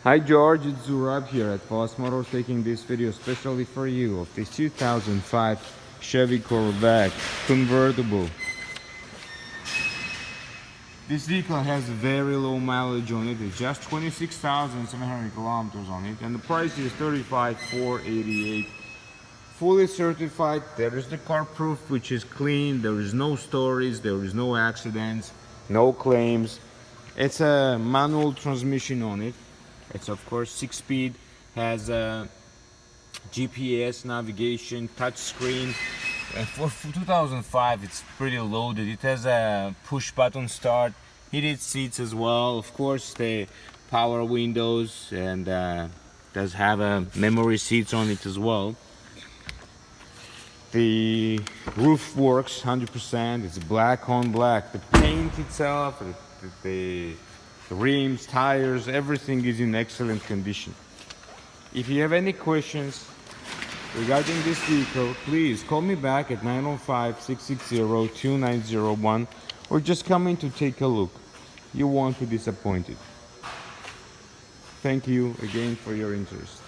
Hi George, it's Zurab here at Voss Motors taking this video especially for you of this 2005 Chevy Corvette Convertible. This vehicle has very low mileage on it. It's just 26,700 kilometers on it, and the price is 35,488. Fully certified. There is the car proof, which is clean. There is no stories, there is no accidents, no claims. It's a manual transmission on it. It's of course 6-speed, has a GPS navigation, touch screen. And for 2005 it's pretty loaded. It has a push button start, heated seats as well, of course the power windows, and does have a memory seats on it as well. The roof works 100%. It's black on black. The paint itself, the rims, tires, everything is in excellent condition. If you have any questions regarding this vehicle, please call me back at 905-660-2901 or just come in to take a look. You won't be disappointed. Thank you again for your interest.